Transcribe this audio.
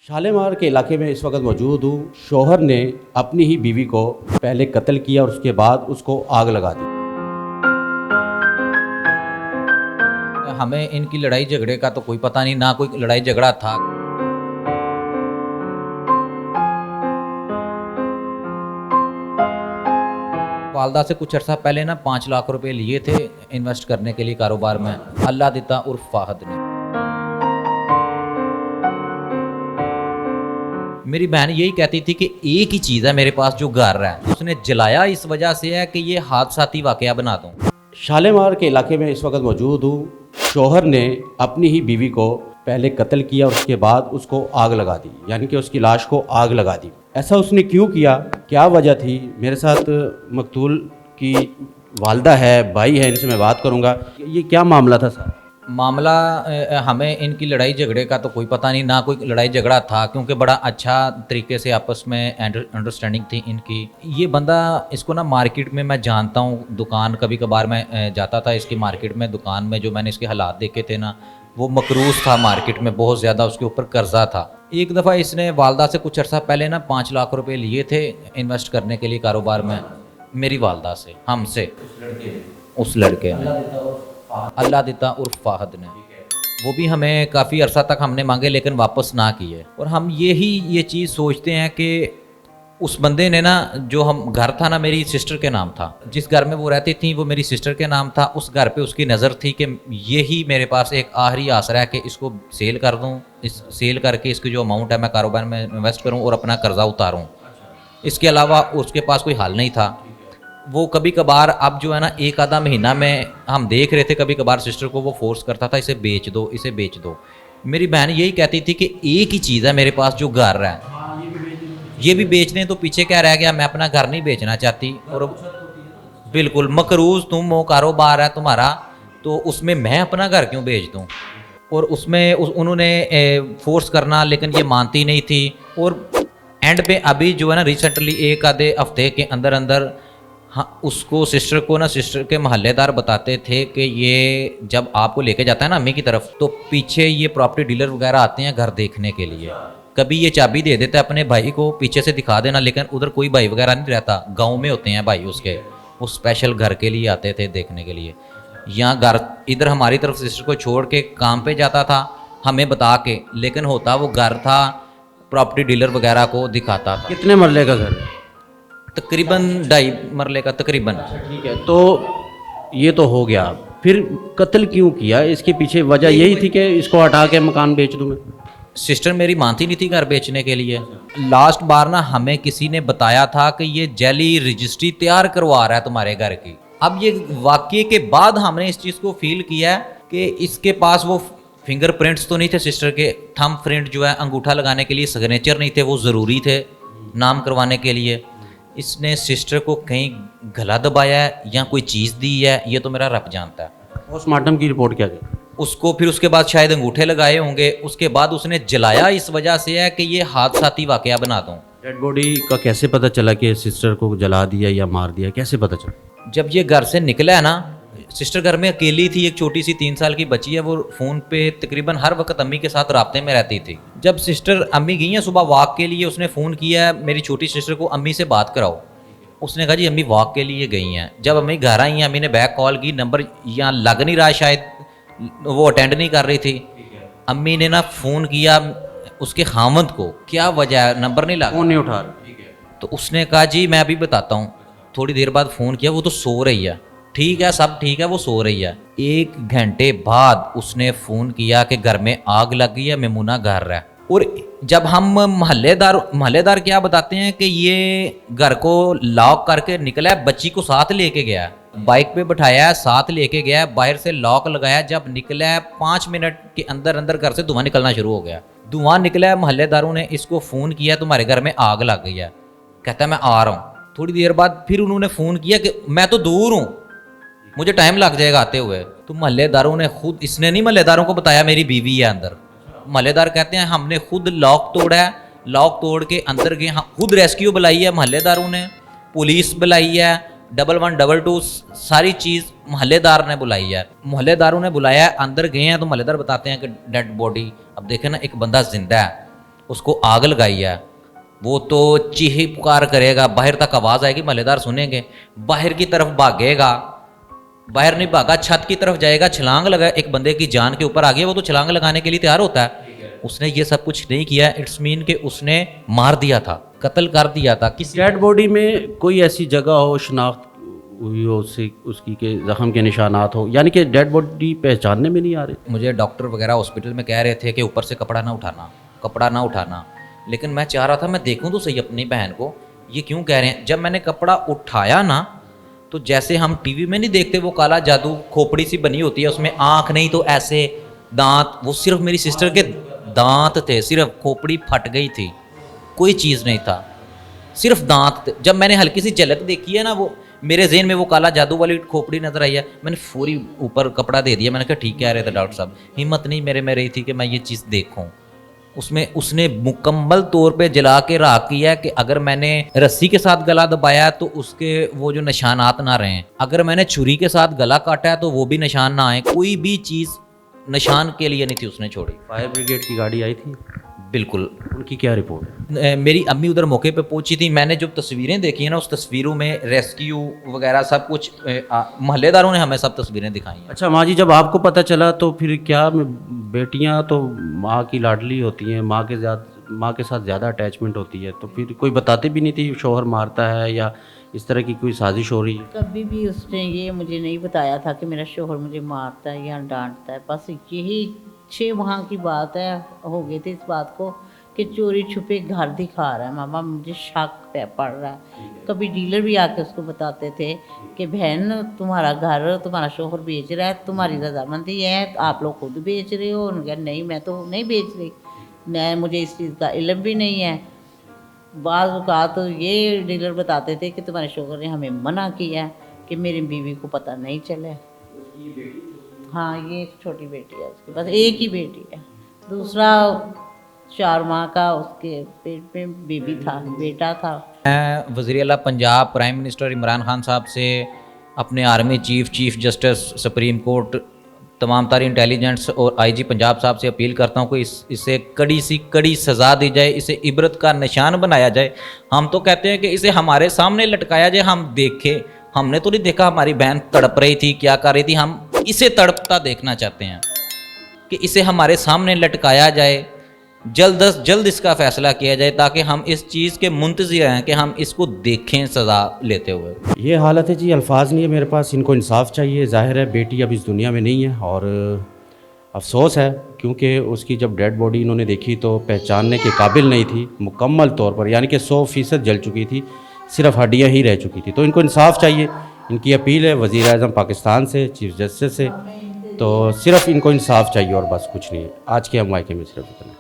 शालीमार के इलाके में इस वक्त मौजूद हूँ। शौहर ने अपनी ही बीवी को पहले कत्ल किया और उसके बाद उसको आग लगा दी। हमें इनकी लड़ाई झगड़े का तो कोई पता नहीं, ना कोई लड़ाई झगड़ा था। वालदा से कुछ अर्सा पहले ना 5 लाख रुपए लिए थे इन्वेस्ट करने के लिए कारोबार में, अल्लाह दिता उर्फ फाहद ने। मेरी बहन यही कहती थी कि एक ही चीज़ है मेरे पास जो घर है, उसने जलाया इस वजह से है कि ये हादसाती वाकया बना दूँ। शालीमार के इलाके में इस वक्त मौजूद हूँ। शौहर ने अपनी ही बीवी को पहले कत्ल किया और उसके बाद उसको आग लगा दी, यानी कि उसकी लाश को आग लगा दी। ऐसा उसने क्यों किया, क्या वजह थी? मेरे साथ मकतूल की वालदा है, भाई है, इनसे मैं बात करूँगा। ये क्या मामला था सर? मामला हमें इनकी लड़ाई झगड़े का तो कोई पता नहीं, ना कोई लड़ाई झगड़ा था, क्योंकि बड़ा अच्छा तरीके से आपस में अंडरस्टैंडिंग थी इनकी। ये बंदा, इसको ना मार्केट में मैं जानता हूँ, दुकान कभी कभार मैं जाता था इसकी मार्केट में, दुकान में जो मैंने इसके हालात देखे थे ना, वो मकरूज था मार्केट में बहुत ज़्यादा, उसके ऊपर कर्जा था। एक दफ़ा इसने वालदा से कुछ अर्सा पहले ना 5 लाख रुपए लिए थे इन्वेस्ट करने के लिए कारोबार में, मेरी वालदा से, हमसे, उस लड़के ने, अल्लाह दिता उर्फ फाहद ने। वो भी हमें काफ़ी अरसा तक हमने मांगे लेकिन वापस ना किए। और हम ये चीज़ सोचते हैं कि उस बंदे ने ना, जो हम घर था ना मेरी सिस्टर के नाम था, जिस घर में वो रहती थी वो मेरी सिस्टर के नाम था। उस घर पे उसकी नज़र थी कि यही मेरे पास एक आखिरी आसरा है कि इसको सेल कर दूं, इस सेल करके इसकी जो अमाउंट है मैं कारोबार में इन्वेस्ट करूं और अपना कर्जा उतारूं। इसके अलावा उसके पास कोई हाल नहीं था। वो कभी कभार, अब जो है ना, एक आधा महीना में हम देख रहे थे, कभी कभार सिस्टर को वो फोर्स करता था इसे बेच दो, इसे बेच दो। मेरी बहन यही कहती थी कि एक ही चीज़ है मेरे पास जो घर है, ये भी बेच दें तो पीछे क्या रह गया, मैं अपना घर नहीं बेचना चाहती। और बिल्कुल मकरूज तुम हो, कारोबार है तुम्हारा, तो उसमें मैं अपना घर क्यों बेच दूं? और उसमें उन्होंने फोर्स करना, लेकिन ये मानती नहीं थी। और एंड पे अभी जो है ना, रिसेंटली एक आधे हफ्ते के अंदर अंदर, हाँ, उसको, सिस्टर को ना, सिस्टर के मोहल्लेदार बताते थे कि ये जब आपको लेके जाता है ना अम्मी की तरफ, तो पीछे ये प्रॉपर्टी डीलर वगैरह आते हैं घर देखने के लिए। कभी ये चाबी दे देता है अपने भाई को, पीछे से दिखा देना, लेकिन उधर कोई भाई वगैरह नहीं रहता, गांव में होते हैं भाई उसके, वो स्पेशल घर के लिए आते थे देखने के लिए। यहाँ घर इधर हमारी तरफ सिस्टर को छोड़ के काम पे जाता था हमें बता के, लेकिन होता वो घर था, प्रॉपर्टी डीलर वगैरह को दिखाता था। कितने मरले का घर है? तकरीबन 2.5 मरले का तकरीबन। ठीक है, तो ये तो हो गया, फिर कत्ल क्यों किया? इसके पीछे वजह यही थी कि इसको हटा के मकान बेच दूँ मैं? सिस्टर मेरी मानती नहीं थी घर बेचने के लिए। लास्ट बार ना हमें किसी ने बताया था कि ये जैली रजिस्ट्री तैयार करवा रहा है तुम्हारे घर की। अब ये वाकये के बाद हमने इस चीज़ को फील किया कि इसके पास वो फिंगरप्रिंट्स तो नहीं थे सिस्टर के, थंब प्रिंट जो है अंगूठा लगाने के लिए सिग्नेचर नहीं थे, वो ज़रूरी थे नाम करवाने के लिए। इसने सिस्टर को कहीं गला दबाया है या कोई चीज़ दी है, ये तो मेरा रब जानता है। पोस्टमार्टम की रिपोर्ट क्या गई? उसको फिर उसके बाद शायद अंगूठे लगाए होंगे, उसके बाद उसने जलाया इस वजह से है कि ये हादसाती वाकया बना दूं। डेड बॉडी का कैसे पता चला कि सिस्टर को जला दिया या मार दिया, कैसे पता चला? जब ये घर से निकला है ना, सिस्टर घर में अकेली थी, एक छोटी सी 3 साल की बच्ची है, वो फ़ोन पे तकरीबन हर वक्त अम्मी के साथ राब्ते में रहती थी। जब सिस्टर अम्मी गई हैं सुबह वॉक के लिए, उसने फ़ोन किया है मेरी छोटी सिस्टर को, अम्मी से बात कराओ। उसने कहा जी अम्मी वॉक के लिए गई हैं। जब अम्मी घर आई हैं, अम्मी ने बैक कॉल की, नंबर यहाँ लग नहीं रहा, शायद वो अटेंड नहीं कर रही थी। अम्मी ने ना फ़ोन किया उसके खामद को, क्या वजह है, नंबर नहीं लगा, फोन नहीं उठा रहा। तो उसने कहा जी मैं अभी बताता हूँ। थोड़ी देर बाद फ़ोन किया, वो तो सो रही है। ठीक है, सब ठीक है, वो सो रही है। 1 घंटे बाद उसने फ़ोन किया कि घर में आग लग गई है, मेमूना घर है। और जब हम मोहल्लेदार क्या बताते हैं कि ये घर को लॉक करके निकला है, बच्ची को साथ लेके गया है, बाइक पे बिठाया है, साथ लेके गया है, बाहर से लॉक लगाया। जब निकला है 5 मिनट के अंदर अंदर घर से धुआं निकलना शुरू हो गया। धुआं निकला है, मोहल्लेदारों ने इसको फ़ोन किया तुम्हारे घर में आग लग गई है। कहता है मैं आ रहा हूँ। थोड़ी देर बाद फिर उन्होंने फ़ोन किया कि मैं तो दूर हूँ, मुझे टाइम लग जाएगा आते हुए। तो मोहल्लेदारों ने खुद, इसने नहीं मोहल्लेदारों को बताया मेरी बीवी है अंदर। मोहल्लेदार कहते हैं हमने खुद लॉक तोड़ा है, लॉक तोड़ के अंदर गए, खुद रेस्क्यू बुलाई है मोहल्लेदारों ने, पुलिस बुलाई है, 1122 सारी चीज़ मोहल्लेदार ने बुलाई है। मोहल्लेदारों ने बुलाया है, अंदर गए हैं तो मोहल्लेदार बताते हैं कि डेड बॉडी, अब देखें ना एक बंदा जिंदा है, उसको आग लगाई है, वो तो चीही पुकार करेगा, बाहर तक आवाज़ आएगी, महल्लेदार सुनेंगे, बाहर की तरफ भागेगा, बाहर नहीं भागा, छत की तरफ जाएगा, छलांग लगा, एक बंदे की जान के ऊपर आ गया, वो तो छलांग लगाने के लिए तैयार होता है। उसने ये सब कुछ नहीं किया, इट्स मीन कि उसने मार दिया था, कत्ल कर दिया था किसी। डेड बॉडी में कोई ऐसी जगह हो, शनाख्त हुई हो उससे, उसकी के जख्म के निशानात हो, यानी कि डेड बॉडी पहचानने में नहीं आ रही? मुझे डॉक्टर वगैरह हॉस्पिटल में कह रहे थे कि ऊपर से कपड़ा ना उठाना, कपड़ा ना उठाना, लेकिन मैं चाह रहा था मैं देखूं तो सही अपनी बहन को, ये क्यों कह रहे हैं। जब मैंने कपड़ा उठाया ना, तो जैसे हम टीवी में नहीं देखते वो काला जादू, खोपड़ी सी बनी होती है, उसमें आँख नहीं तो ऐसे दांत, वो सिर्फ मेरी सिस्टर के दांत थे, सिर्फ खोपड़ी फट गई थी, कोई चीज़ नहीं था, सिर्फ दांत थे। जब मैंने हल्की सी झलक देखी है ना, वो मेरे ज़हन में वो काला जादू वाली खोपड़ी नजर आई है, मैंने फौरी ऊपर कपड़ा दे दिया। मैंने कहा ठीक कह रहे थे डॉक्टर साहब, हिम्मत नहीं मेरे में रही थी कि मैं ये चीज़ देखूं। उसमें उसने मुकम्मल तौर पे जला के राख किया कि अगर मैंने रस्सी के साथ गला दबाया तो उसके वो जो निशानात ना रहें, अगर मैंने छुरी के साथ गला काटा है तो वो भी निशान ना आए, कोई भी चीज़ निशान के लिए नहीं थी उसने छोड़ी। फायर ब्रिगेड की गाड़ी आई थी? बिल्कुल। उनकी क्या रिपोर्ट? मेरी अम्मी उधर मौके पे पहुंची थी, मैंने जो तस्वीरें देखी हैं ना, उस तस्वीरों में रेस्क्यू वगैरह सब कुछ, मोहल्लेदारों ने हमें सब तस्वीरें दिखाई हैं। अच्छा माँ जी, जब आपको पता चला तो फिर क्या, बेटियां तो माँ की लाडली होती हैं, माँ के साथ ज़्यादा अटैचमेंट होती है, तो फिर कोई बताते भी नहीं थी शौहर मारता है या इस तरह की कोई साजिश हो रही है? कभी भी उसने ये मुझे नहीं बताया था कि मेरा शोहर मुझे मारता है या डांटता है। बस यही 6 माह की बात है, हो गई थी इस बात को कि चोरी छुपे घर दिखा रहा है मामा, मुझे शक पे पड़ रहा है। कभी डीलर भी आके उसको बताते थे कि बहन तुम्हारा घर तुम्हारा शोहर बेच रहा है, तुम्हारी रजामंदी है, आप लोग खुद बेच रहे हो। उन्होंने कहा नहीं, मैं तो नहीं बेच रही, मुझे इस चीज़ का इल्म भी नहीं है। बाज़ औक़ात तो ये डीलर बताते थे कि तुम्हारे शोहर ने हमें मना किया कि मेरी बीवी को पता नहीं चले। हाँ, ये एक छोटी बेटी है उसके पास, एक ही बेटी है, दूसरा 4 माह का उसके पेट में बेबी था, बेटा था। मैं वज़ीर-ए-आला पंजाब प्राइम मिनिस्टर इमरान खान साहब से, अपने army chief justice supreme court, तमाम तारी इंटेलिजेंस और आईजी पंजाब साहब से अपील करता हूँ कि इसे कड़ी सज़ा दी जाए, इसे इबरत का निशान बनाया जाए। हम तो कहते हैं कि इसे हमारे सामने लटकाया जाए, हम देखें। हमने तो नहीं देखा हमारी बहन तड़प रही थी, क्या कर रही थी, हम इसे तड़पता देखना चाहते हैं कि इसे हमारे सामने लटकाया जाए, जल्द अज जल्द इसका फैसला किया जाए, ताकि हम इस चीज़ के मुंतज़िर हैं कि हम इसको देखें सज़ा लेते हुए। ये हालत है जी, अल्फाज नहीं है मेरे पास, इनको इंसाफ चाहिए। ज़ाहिर है बेटी अब इस दुनिया में नहीं है और अफसोस है, क्योंकि उसकी जब डेड बॉडी इन्होंने देखी तो पहचानने के काबिल नहीं थी मुकम्मल तौर पर, यानी कि 100% जल चुकी थी, सिर्फ हड्डियाँ ही रह चुकी थी। तो इनको इंसाफ चाहिए। इनकी अपील है वज़ीर आज़म पाकिस्तान से, चीफ जस्टिस से, तो सिर्फ इनको इंसाफ चाहिए और बस कुछ नहीं है। आज के हम वाक़े में सिर्फ इतना।